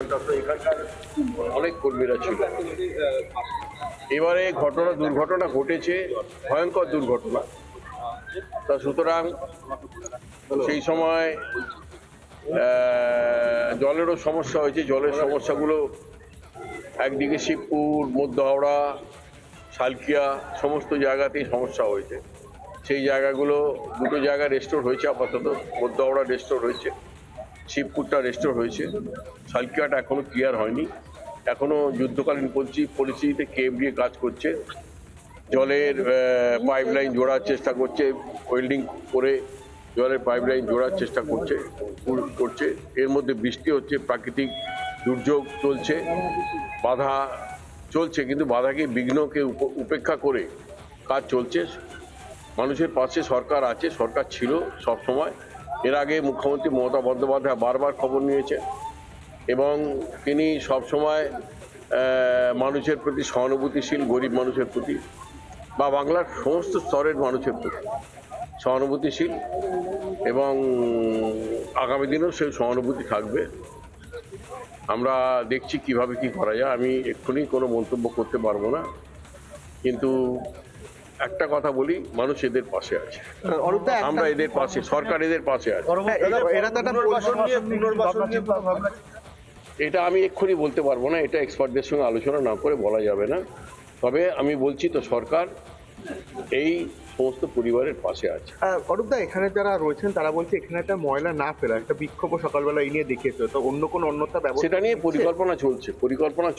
এখানকার অনেক কর্মীরা ছিল। এবারে দুর্ঘটনা ঘটেছে, ভয়ঙ্কর দুর্ঘটনা। তা সুতরাং সেই সময় জলেরও সমস্যা হয়েছে। জলের সমস্যাগুলো একদিকে শিবপুর, মধ্য হাওড়া, সালকিয়া সমস্ত জায়গাতেই সমস্যা হয়েছে। সেই জায়গাগুলো দুটো জায়গা রেস্টোর হয়েছে আপাতত। মধ্য হাওড়া রেস্টোর হয়েছে, শিবপুরটা রেস্টোর হয়েছে, সালকিয়াটা এখনো ক্লিয়ার হয়নি। এখনো যুদ্ধকালীন পরিস্থিতিতে কেএমডিএ কাজ করছে, জলের পাইপলাইন জোড়ার চেষ্টা করছে, ওয়েল্ডিং করে জলের পাইপলাইন জোড়ার চেষ্টা করছে। এর মধ্যে বৃষ্টি হচ্ছে, প্রাকৃতিক দুর্যোগ চলছে, বাধা চলছে, কিন্তু বাধাকে বিঘ্নকে উপেক্ষা করে কাজ চলছে। মানুষের পাশে সরকার আছে, সরকার ছিল সব সময়। এর আগে মুখ্যমন্ত্রী মমতা বন্দ্যোপাধ্যায় বারবার খবর নিয়েছেন এবং তিনি সবসময় মানুষের প্রতি সহানুভূতিশীল, গরিব মানুষের প্রতি বা বাংলার সমস্ত স্তরের মানুষের প্রতি সহানুভূতিশীল, এবং আগামী দিনেও সেই সহানুভূতি থাকবে। আমরা দেখছি কিভাবে কি করা যায়। আমি এক্ষুনি কোনো মন্তব্য করতে পারবো না, কিন্তু একটা কথা বলি, মানুষ এদের পাশে আছে, আমরা এদের পাশে, সরকার এদের পাশে আছে। এটা আমি এক্ষুনি বলতে পারবো না, এটা এক্সপার্টদের সঙ্গে আলোচনা না করে বলা যাবে না। তবে আমি বলছি তো, সরকার এই সমস্ত পরিবারের পাশে আছে। অরূপদা, এখানে যারা রয়েছেন তারা বলছে এখানে একটা ময়লা না ফেলা, একটা বিক্ষোভ সকালবেলা এই নিয়ে দেখিয়েছে, তো অন্য কোনো অন্যতা ব্যবস্থা সেটা নিয়ে পরিকল্পনা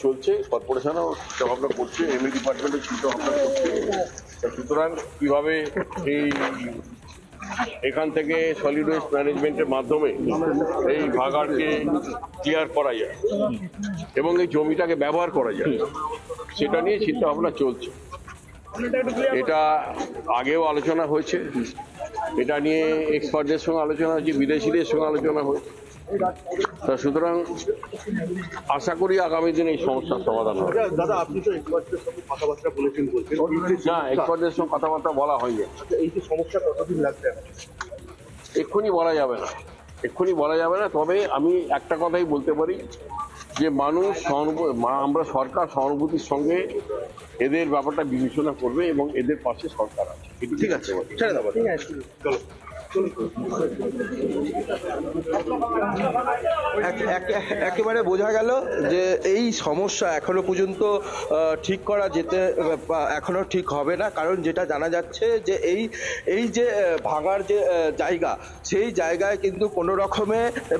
চলছে, কর্পোরেশনও চিন্তাভাবনা করছে, এমএ ডিপার্টমেন্টও চিন্তাভাবনা করছে। সুতরাং কিভাবে এখান থেকে সলিড ওয়েস্ট ম্যানেজমেন্টের মাধ্যমে এই ভাগাড়কে ক্লিয়ার করা যায় এবং এই জমিটাকে ব্যবহার করা যায়, সেটা নিয়ে চিন্তা ভাবনা চলছে। এটা আগেও আলোচনা হয়েছে, এটা নিয়ে এক্সপার্টদের সঙ্গে আলোচনা হয়েছে, বিদেশিদের সঙ্গে আলোচনা হয়েছে। তা সুতরাং আশা করি আগামী দিনে এই সমস্যার সমাধান হবে। দাদা, আপনি তো এক্সপার্টদের সঙ্গে কথাবার্তা বলেছেন, না, এক্সপার্টদের সঙ্গে কথাবার্তা বলা হয়নি। এই যে সমস্যা কতদিন লাগবে এক্ষুনি বলা যাবে না, তবে আমি একটা কথাই বলতে পারি যে আমরা সরকার সহানুভূতির সঙ্গে এদের ব্যাপারটা বিবেচনা করবে এবং এদের পাশে সরকার আছে। ঠিক আছে, ছেড়ে দেবো, চলো। একেবারে বোঝা গেল যে এই সমস্যা এখনো পর্যন্ত ঠিক করা এখনো ঠিক হবে না, কারণ যেটা জানা যাচ্ছে যে এই যে ভাঙার যে জায়গা, সেই জায়গায় কিন্তু কোনো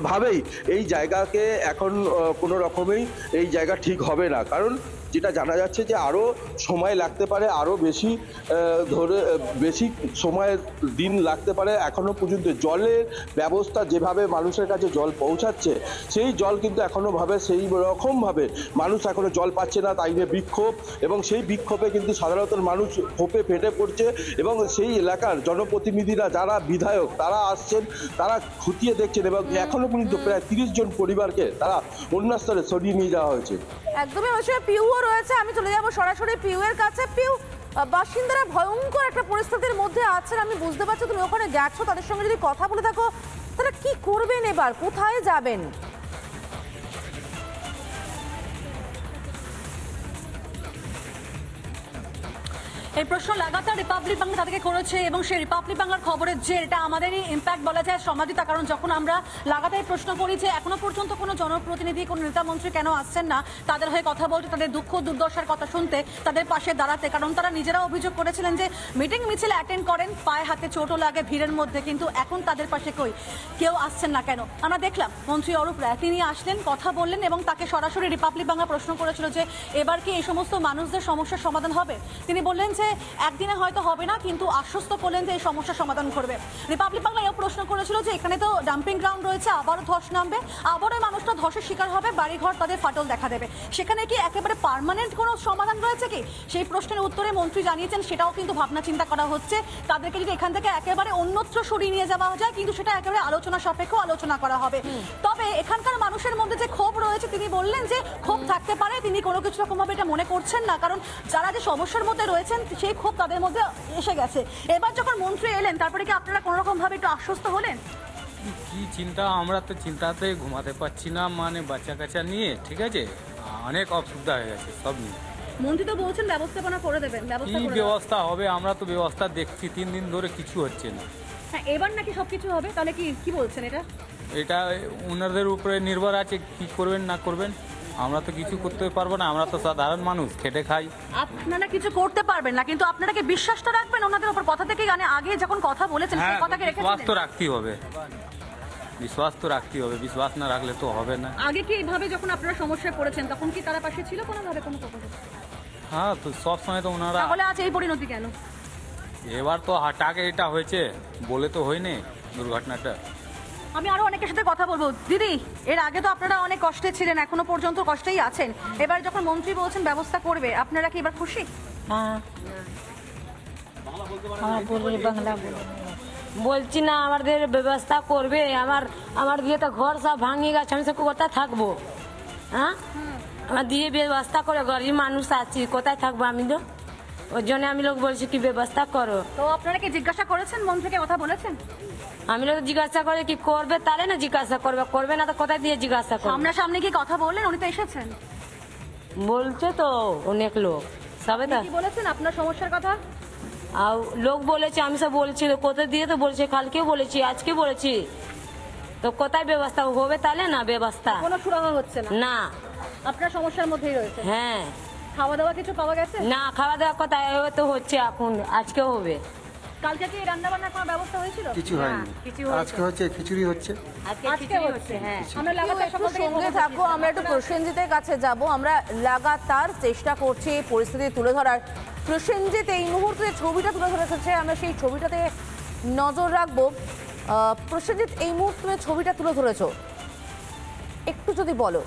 ভাবেই এই জায়গাকে এখন কোনো রকমেই এই জায়গা ঠিক হবে না, কারণ যেটা জানা যাচ্ছে যে আরও সময় লাগতে পারে, আরও বেশি সময়ের দিন লাগতে পারে। এখনো পর্যন্ত জলের ব্যবস্থা যেভাবে মানুষের কাছে জল পৌঁছাচ্ছে, সেই জল কিন্তু সেই রকমভাবে মানুষ এখনো জল পাচ্ছে না, তাই নিয়ে বিক্ষোভ, এবং সেই বিক্ষোভে কিন্তু সাধারণত মানুষ ক্ষোভে ফেটে পড়ছে এবং সেই এলাকার জনপ্রতিনিধিরা যারা বিধায়ক তারা আসছেন, তারা খতিয়ে দেখছেন এবং এখনো পর্যন্ত প্রায় 30 জন পরিবারকে তারা অন্য স্তরে সরিয়ে নিয়ে যাওয়া হয়েছে। একদমই ওই সময় পিউও রয়েছে, আমি চলে যাবো সরাসরি পিউ এর কাছে। পিউ, বাসিন্দারা ভয়ঙ্কর একটা পরিস্থিতির মধ্যে আছেন, আমি বুঝতে পারছি তুমি ওখানে যাচ্ছো, তাদের সঙ্গে যদি কথা বলে থাকো তারা কি করবেন, এবার কোথায় যাবেন? এই প্রশ্ন লাগাতার রিপাবলিক বাংলা তাদেরকে করেছে এবং সেই রিপাবলিক বাংলার খবরের যে এটা আমাদেরই ইম্প্যাক্ট বলা যায় সমাজিতা, কারণ যখন আমরা লাগাতার প্রশ্ন করি যে এখনো পর্যন্ত কোনো জনপ্রতিনিধি, কোনো নেতা মন্ত্রী কেন আসছেন না তাদের হয়ে কথা বলতে, তাদের দুঃখ দুর্দশার কথা শুনতে, তাদের পাশে দাঁড়াতে, কারণ তারা নিজেরা অভিযোগ করেছিলেন যে মিটিং মিছিল অ্যাটেন্ড করেন, পায়ে হাতে চোটও লাগে ভিড়ের মধ্যে, কিন্তু এখন তাদের পাশে কেউ আসছেন না কেন? আমরা দেখলাম মন্ত্রী অরূপ রায় তিনি আসলেন, কথা বললেন এবং তাকে সরাসরি রিপাবলিক বাংলা প্রশ্ন করেছিল যে এবার কি এই সমস্ত মানুষদের সমস্যার সমাধান হবে। তিনি বললেন যে একদিনে হয়তো হবে না, কিন্তু আশ্বস্ত করলেন যে এই সমস্যার সমাধান করবে। রিপাবলিক বাংলা এও প্রশ্ন করেছিল যে এখানে তো ডাম্পিং গ্রাউন্ড রয়েছে, আবারও ধস নামবে, আবারও মানুষটা ধসের শিকার হবে, বাড়িঘর তাদের ফাটল দেখা দেবে, সেখানে কি একেবারে পার্মানেন্ট কোনো সমাধান রয়েছে কি? সেই প্রশ্নের উত্তরে মন্ত্রী জানিয়েছেন সেটাও কিন্তু ভাবনা চিন্তা করা হচ্ছে, তাদেরকে যদি এখান থেকে একেবারে অন্যত্র সরিয়ে নিয়ে যাওয়া যায়, কিন্তু সেটা একেবারে আলোচনা সাপেক্ষ আলোচনা করা হবে। তবে এখানকার মানুষের মধ্যে যে ক্ষোভ রয়েছে, তিনি বললেন যে ক্ষোভ থাকতে পারে, তিনি কোনো কিছু রকমভাবে এটা মনে করছেন না, কারণ যারা যে সমস্যার মধ্যে রয়েছেন সেই ক্ষোভ তাদের মধ্যে এসে গেছে। এবার যখন মন্ত্রী এলেন, তারপরে কি আপনারা কোনো রকম ভাবে একটু আশ্বস্ত হলেন? কি চিন্তা, আমরা তো চিন্তাতে ঘুমাতে পারছি না, মানে বাচ্চা কাচ্চা নিয়ে, ঠিক আছে, অনেক অসুবিধা হয়ে গেছে সব নিয়ে। মন্ত্রী তো বলছেন ব্যবস্থাপনা করে দেবেন, কি ব্যবস্থা হবে, আমরা তো ব্যবস্থা দেখছি 3 দিন ধরে কিছু হচ্ছে না। হ্যাঁ, এবার নাকি সবকিছু হবে, তাহলে কি বলছেন এটা? এটা ওনাদের উপরে নির্ভর আছে, কি করবেন না করবেন। আমরা তো কিছু করতে পারবো না, আমরা তো সাধারণ মানুষ, খেটে খাই। আপনারা কিছু করতে পারবেন না, কিন্তু আপনারা কি বিশ্বাসটা রাখবেন ওনাদের উপর? কথা থেকে আগে যখন কথা বলেছেন সেই কথাকে বিশ্বাস তো রেখেছিলেন? রাখতেই হবে, বিশ্বাস তো রাখতেই হবে, বিশ্বাস না রাখলে তো হবে না। আগে কি এইভাবে যখন আপনারা সমস্যায় পড়েছেন তখন কি তারা পাশে ছিল কোনোভাবে, কোনো প্রকারে? হ্যাঁ, তো সব সময় তো ওনারা। তাহলে আজ এই পরিণতি কেন? এবার তো হাটাকে এটা হয়েছে, বলে তো হয়নি দুর্ঘটনাটা। আমি আরো অনেকের সাথে কথা বলবো। দিদি, এর আগে তো আপনারা অনেক কষ্টে ছিলেন, এখনো পর্যন্ত কষ্টেই আছেন। এবার যখন মন্ত্রী বলছেন ব্যবস্থা করবে, আপনারা কি এবার খুশি? हाँ हाँ बोले बांग्ला बोले বলছি না আমাদের ব্যবস্থা করবে। আমার দিয়ে তো ঘর সব ভাঙে গেছে, আমি সব কোথায় থাকবো? হ্যাঁ, আমার দিয়ে ব্যবস্থা করে, গরিব মানুষ আছি, কোথায় থাকবো আমি? তো ওই জন্য আমি লোক বলছি কি ব্যবস্থা করো। তো আপনারা কি জিজ্ঞাসা করেছেন, মন্ত্রীকে কথা বলেছেন? আমি লোক জিজ্ঞাসা করে কি করবে, তাহলে না জিজ্ঞাসা করবে, করবে না তো কোথায় দিয়ে জিজ্ঞাসা করবে? সামনে সামনে কি কথা বললেন? উনি তো এসেছেন, বলছে তো অনেক লোক সবে তো। কি বলেছেন আপনার সমস্যার কথা? আর লোক বলেছে, আমি সব বলছি তো কোথায় দিয়ে তো বলছে, কালকেও বলেছি আজকে বলেছি, তো কোথায় ব্যবস্থা হবে তাহলে না ব্যবস্থা? কোনো সুরাহা হচ্ছে না? না। আপনার সমস্যার মধ্যেই রয়েছে। হ্যাঁ। খাওয়া দাওয়া কিছু পাওয়া গেছে? না, খাওয়া দাওয়া কোথায় তো হচ্ছে এখন, আজকেও হবে। কালকে কি রান্না বান্নার কোনো ব্যবস্থা হয়েছিল? কিছু হয়নি, আজকে হচ্ছে খিচুড়ি হচ্ছে। আজকে হচ্ছে। হ্যাঁ, আমরা একটু লাগাতার সকাল থেকে সঙ্গে থাকো, আমরা একটু প্রসেনজিতের কাছে যাব। আমরা লাগাতার চেষ্টা করছি পরিস্থিতি তুলে ধরার। প্রসেনজিৎ এই মুহূর্তে ছবিটা তুলে ধরেছে, আমরা সেই ছবিটাতে নজর রাখবো। প্রসেনজিৎ, এই মুহূর্তে ছবিটা তুলে ধরেছো, একটু যদি বলো।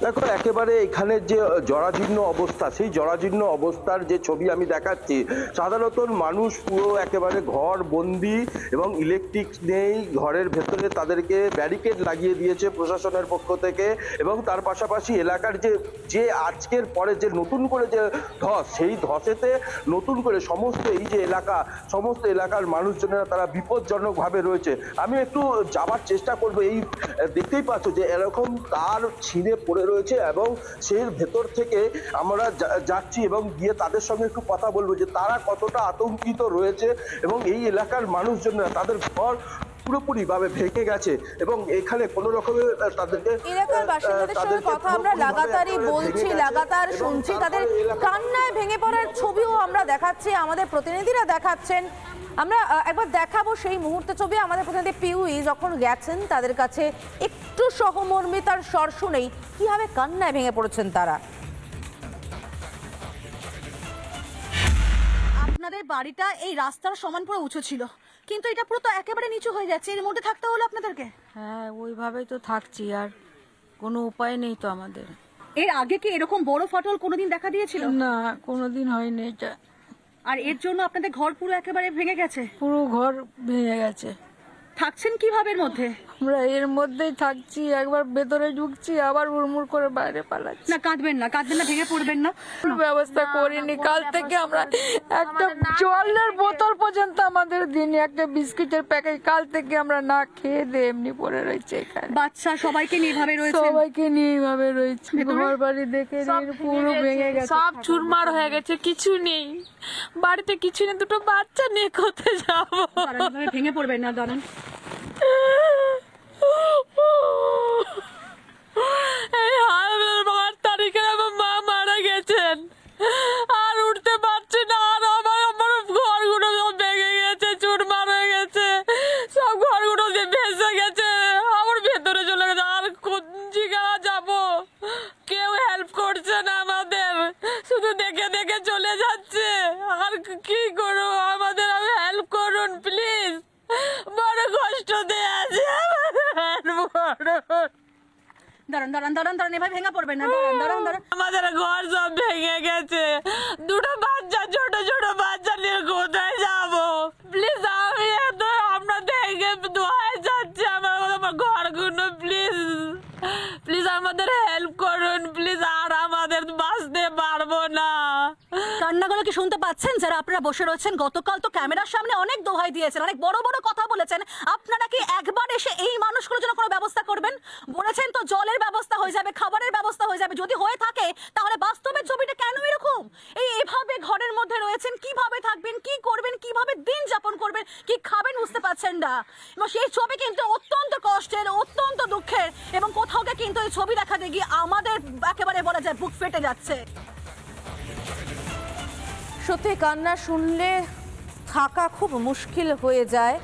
দেখো, একেবারে এখানে যে জরাজীর্ণ অবস্থা, সেই জরাজীর্ণ অবস্থার যে ছবি আমি দেখাচ্ছি, সাধারণত মানুষ পুরো একেবারে ঘর বন্দি এবং ইলেকট্রিক নেই, ঘরের ভেতরে তাদেরকে ব্যারিকেড লাগিয়ে দিয়েছে প্রশাসনের পক্ষ থেকে। এবং তার পাশাপাশি এলাকার যে আজকের পরে যে নতুন করে যে ধস, সেই ধসেতে নতুন করে সমস্ত এই যে সমস্ত এলাকার মানুষজনেরা তারা বিপজ্জনকভাবে রয়েছে। আমি একটু যাবার চেষ্টা করবো। এই দেখতেই পাচ্ছ যে এরকম তার ছিঁড়ে পড়ে রয়েছে এবং সেই ভেতর থেকে আমরা যাচ্ছি এবং গিয়ে তাদের সঙ্গে একটু কথা বলবো যে তারা কতটা আতঙ্কিত রয়েছে এবং এই এলাকার মানুষজনরা তাদের ঘর পুরোপুরি ভাবে ভেঙে গেছে এবং এখানে কোনো রকমের তাদেরকে এলাকার বাসিন্দাদের সঙ্গে কথা আমরা লাগাতারই বলছি, লাগাতার শুনছি, তাদের কান্নায় ভেঙে পড়ার ছবিও আমরা দেখাচ্ছি, আমাদের প্রতিনিধিরা দেখাচ্ছেন। আমরা একবার দেখাবো সেই মুহূর্তে ছবি। আমাদের প্রতিনিধি পিউই যখন গেছেন তাদের কাছে, একটু সহমর্মিতার স্বর শুনেই কিভাবে কান্নায় ভেঙে পড়েছেন তারা। আপনাদের বাড়িটা এই রাস্তার সমান পুরো উঁচু ছিল, কিন্তু এটা পুরো তো একেবারে নিচু হয়ে যাচ্ছে, এর মধ্যে থাকতে হলো আপনাদেরকে। হ্যাঁ, ওইভাবেই তো থাকছি, আর কোনো উপায় নেই তো আমাদের। এর আগে কি এরকম বড় ফাটল কোনোদিন দেখা দিয়েছিল? না, কোনোদিন হয়নি এটা। আর এর জন্য আপনাদের ঘর পুরো একেবারে ভেঙে গেছে? পুরো ঘর ভেঙে গেছে। থাকছেন কিভাবে এর মধ্যে? আমরা এর মধ্যেই থাকছি, একবার ভেতরে ঢুকছি আবার উড়মুড় করে বাইরে পালাচ্ছি। না, কাঁদবেন না, কাঁদবেন না, ভেঙে পড়বেন না। ব্যবস্থা করিনি, কাল থেকে আমরা একটা জলের বোতল পর্যন্ত আমাদের দিনে, একটা বিস্কিটের প্যাকেট, কাল থেকে আমরা না খেয়ে দিয়ে এমনি পড়ে রয়েছে এখানে। বাচ্চা সবাইকে নিয়ে এইভাবে রয়েছে? সবাইকে নিয়ে এইভাবে রয়েছে। ঘর বাড়ি দেখে পুরো ভেঙে গেছে, সব চুরমার হয়ে গেছে, কিছু নেই বাড়িতে, কিছু নেই। দুটো বাচ্চা নিয়ে কোথায় যাবো? ভেঙে পড়বেন না, দাঁড়ান। এই 8 তারিখে আমার মা মারা গেছেন, আর উঠতে পারছি না, আর আমার ঘরগুলো সব ভেঙে গেছে, চুরমার হয়ে গেছে, সব ঘরগুলো যে ভেসে গেছে, আমার ভেতরে চলে গেছে। আর কোন জায়গা যাবো? কেউ হেল্প করছে না আমাদের, শুধু দেখে দেখে চলে যাচ্ছে। আর কি করবো, আমাদের হেল্প করুন প্লিজ, বড় কষ্ট দিয়ে আছে। দাঁড়ান দাঁড়ান দাঁড়ান দাঁড়ান, এভাবে ভেঙে পড়বেন না, দাঁড়ান দাঁড়ান। আমাদের ঘর সব ভেঙে গেছে, দুটো বাচ্চা, ছোট ছোট বাচ্চা নিয়ে কোথায় যাবো? প্লিজ, আমি আমরা দেখে দোয়ায় যাচ্ছি, আমার ঘরগুলো প্লিজ প্লিজ আমাদের হেল্প করুন প্লিজ, আর আমাদের বাঁচতে পারবো না। কান্নাগুলো কি শুনতে পাচ্ছেন যারা আপনারা বসে রয়েছেন? গতকাল তো ক্যামেরার সামনে অনেক দোহাই দিয়েছেন, অনেক বড় বড় কথা বলেছেন। আপনারা কি একবার এসে এই মানুষগুলোর জন্য কোনো ব্যবস্থা করবেন? বলেছেন তো জলের ব্যবস্থা হয়ে যাবে, খাবারের ব্যবস্থা হয়ে যাবে। যদি হয়ে থাকে তাহলে বাস্তবের ছবিটা কেন এরকম? এভাবে ঘরের মধ্যে রয়েছেন, কিভাবে থাকবেন, কি করবেন, কিভাবে দিন যাপন করবেন, কি খাবেন বুঝতে পারছেন না। এবং সেই ছবি কিন্তু অত্যন্ত কষ্টের, অত্যন্ত দুঃখের, এবং কোথাও গিয়ে কিন্তু এই ছবি দেখাতে গিয়ে আমাদের একেবারে বলা যায় বুক ফেটে যাচ্ছে। সত্যি কান্না শুনলে থাকা খুব মুশকিল হয়ে যায়।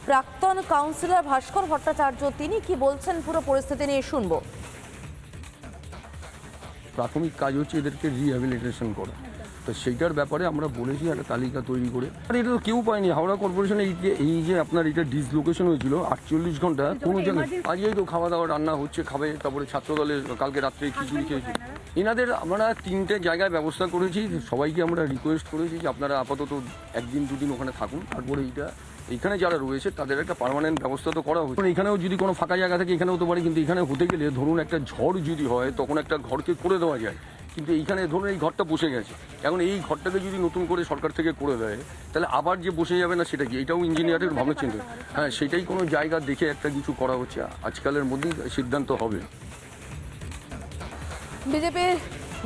প্রাক্তন কাউন্সিলর ভাস্কর ভট্টাচার্য তিনি কি বলছেন পুরো পরিস্থিতি নিয়ে শুনবো। প্রাথমিক কাজ হচ্ছে এদেরকে রিহ্যাবিলিটেশন করা, তো সেইটার ব্যাপারে আমরা বলেছি একটা তালিকা তৈরি করে। আর এটা তো কেউ পায়নি, হাওড়া কর্পোরেশনে এই যে আপনার এটা ডিসলোকেশন হয়েছিল 48 ঘন্টা কোনো জায়গায়। আজকেই তো খাওয়া দাওয়া রান্না হচ্ছে, খাবে। তারপরে ছাত্রদলের কালকে রাত্রে খিচুড়ি খেয়েছি। এনাদের আমরা 3টে জায়গায় ব্যবস্থা করেছি, সবাইকে আমরা রিকোয়েস্ট করেছি যে আপনারা আপাতত 1 দিন 2 দিন ওখানে থাকুন, তারপরে এইখানে যারা রয়েছে তাদের একটা পার্মানেন্ট ব্যবস্থা তো করা হচ্ছে। এখানেও যদি কোনো ফাঁকা জায়গা থাকে এখানে হতে পারে, কিন্তু এখানে হতে গেলে ধরুন একটা ঝড় যদি হয় তখন একটা ঘরকে করে দেওয়া যায়, কিন্তু এইখানে ধরুন এই ঘরটা বসে গেছে, এখন এই ঘরটাকে যদি নতুন করে সরকার থেকে করে দেয় তাহলে আবার যে বসে যাবে না সেটা কি, এটাও ইঞ্জিনিয়ারের ভাবনা চিন্তা। হ্যাঁ, সেটাই কোনো জায়গা দেখে একটা কিছু করা হচ্ছে, আজকালের মধ্যেই সিদ্ধান্ত হবে। বিজেপির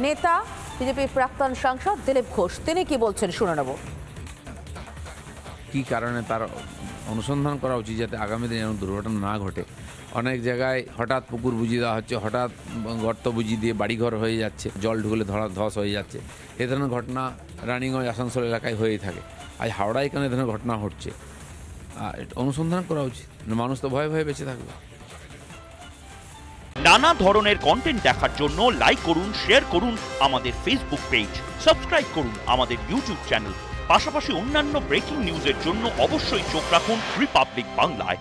নেতা, বিজেপির প্রাক্তন সাংসদ দিলীপ ঘোষ তিনি কি বলছেন শুনে নেব। কী কারণে তার অনুসন্ধান করা উচিত যাতে আগামী দিনে এমন দুর্ঘটনা না ঘটে। অনেক জায়গায় হঠাৎ পুকুর বুঝিয়ে দেওয়া হচ্ছে, হঠাৎ গর্ত বুঝিয়ে দিয়ে বাড়িঘর হয়ে যাচ্ছে, জল ঢুকলে ধস হয়ে যাচ্ছে। এ ধরনের ঘটনা রানিগঞ্জ আসানসোল এলাকায় হয়েই থাকে। আজ হাওড়ায় কেন এ ধরনের ঘটনা ঘটছে, অনুসন্ধান করা উচিত। মানুষ তো ভয়ে ভয়ে বেঁচে থাকবে। নানা ধরনের কন্টেন্ট দেখার জন্য লাইক করুন, শেয়ার করুন আমাদের ফেসবুক পেজ, সাবস্ক্রাইব করুন আমাদের ইউটিউব চ্যানেল। পাশাপাশি অন্যান্য ব্রেকিং নিউজের জন্য অবশ্যই চোখ রাখুন রিপাবলিক বাংলায়।